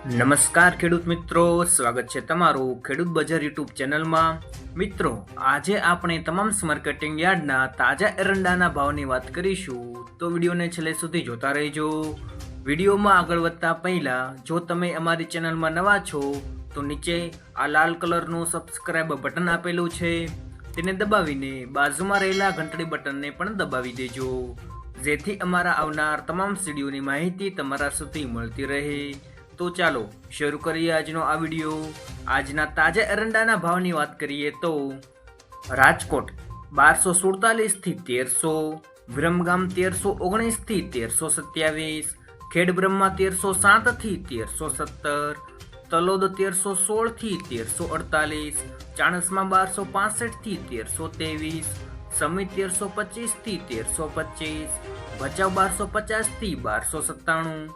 નમસ્કાર ખેડૂત મિત્રો, સ્વાગત છે તમારું ખેડૂત બજાર યુટ્યુબ ચેનલમાં। મિત્રો, આજે આપણે તમામ માર્કેટિંગ યાર્ડના તાજા એરંડાના ભાવની વાત કરીશું, તો વિડીયોને છેલ્લે સુધી જોતા રહેજો। વિડીયોમાં આગળ વધતા પહેલા જો તમે અમારી ચેનલમાં નવા છો તો નીચે આ લાલ કલરનું સબસ્ક્રાઇબ બટન આપેલું છે, તેને દબાવીને બાજુમાં રહેલા ઘંટડી બટનને પણ દબાવી દેજો, જેથી અમારા આવનાર તમામ વિડીયોની માહિતી તમારા સુધી મળતી રહે। તો ચાલો શરૂ કરીએ આજનો આ વિડીયો। આજના તાજા એરંડાના ભાવની વાત કરીએ તો રાજકોટ 1247 થી 1300, વિરમગામ 1319 થી 1327, ખેડબ્રહ્મા 1307 થી 1317, તલોદ 1316 થી 1348, ચાણસ્મા 1265 થી 1323, સમી 1325 થી 1325, ભચાઉ 1250 થી 1297,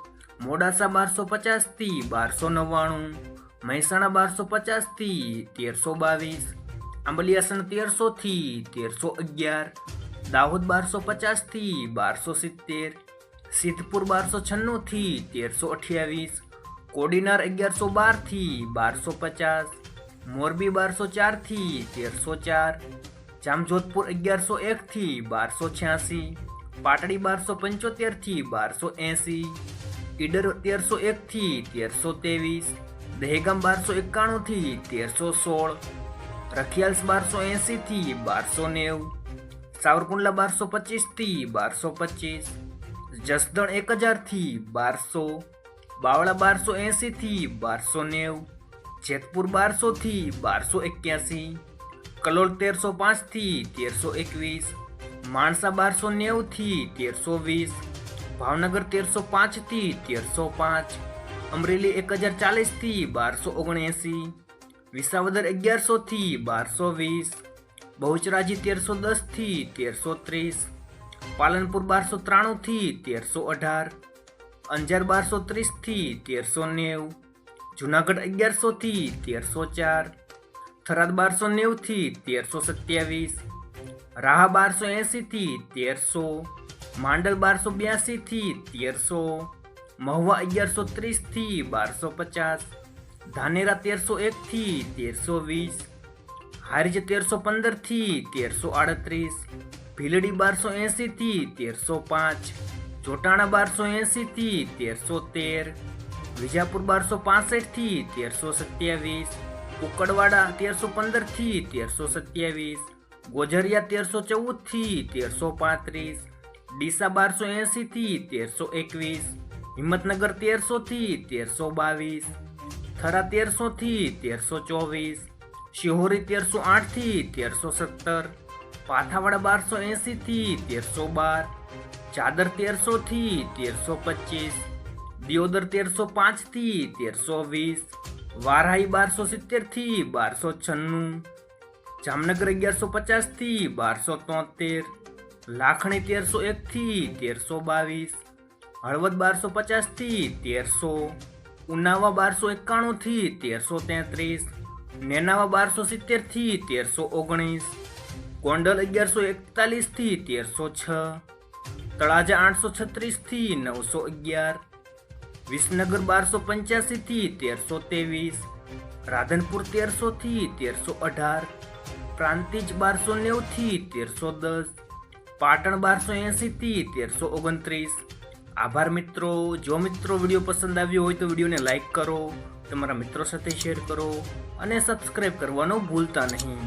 મોડાસા 1250 થી 1299, મહેસાણા 1250 થી 1322, આંબલિયાસણ 1300 થી 1311, દાહોદ 1250 થી 1270, સિદ્ધપુર 1296 થી 1328, કોડીનાર 1112 થી 1250, મોરબી 1204 થી 1304, જામજોધપુર 1101 થી 1286, પાટડી 1275 થી 1280, ઈડર 1301 થી 1323, દહેગામ 1291 થી 1316, રખિયાલ 1280 થી 1290, સાવરકુંડલા 1225 થી 1225, જસદણ 1000 થી 1200, બાવળા 1280 થી 1290, જેતપુર 1200 થી 1281, કલોલ 1305 થી 1321, માણસા 1290 થી 1320, ભાવનગર 1305 થી 1305, અમરેલી 1040 થી 1279, વિસાવદર 1100 થી 1220, બહુચરાજી 1310 થી 1330, પાલનપુર 1293 થી 1318, અંજાર 1230 થી 1390, જુનાગઢ 1100 થી 1304, થરાદ 1290 થી 1327, રાહા 1280 થી 1300, માંડલ 1282 થી 1300, મહુવા 1130 થી 1250, ધાનેરા 1301 થી 1320, હારીજ 1315 થી 1338, ભીલડી 1280 થી 1305, જોટાણા 1280 થી 1313, વિજાપુર 1265 થી 1327, કુકડવાડા 1315 થી 1327, ગોઝરિયા 1314 થી 1335, ડીસા 1280 થી 1321, હિંમતનગર 1300 થી 1322, થરા 1300 થી 1324, શિહોરી 1308 થી 1317, પાથાવાડા 1280 થી 1312, ચાદર 1300 થી 1325, દિયોદર 1305 થી 1320, વારાહી 1270 થી 1296, જામનગર 1150 થી 1273, લાખણી 1301 થી 1322, હળવદ 1250 થી 1300, ઉનાવા 1291 થી 1333, નેનાવા 1270 થી 1319, ગોંડલ 1141 થી 1306, તળાજા 836 થી 911, વિસનગર 1285 થી 1323, રાધનપુર 1300 થી 1318, પ્રાંતિજ 1290 થી 1310, પાટણ 1280 થી 1329। આભાર મિત્રો। જો મિત્રો વિડીયો પસંદ આવ્યો હોય તો વિડીયોને લાઈક કરો, તમારા મિત્રો સાથે શેર કરો અને સબસ્ક્રાઈબ કરવાનું ભૂલતા નહીં।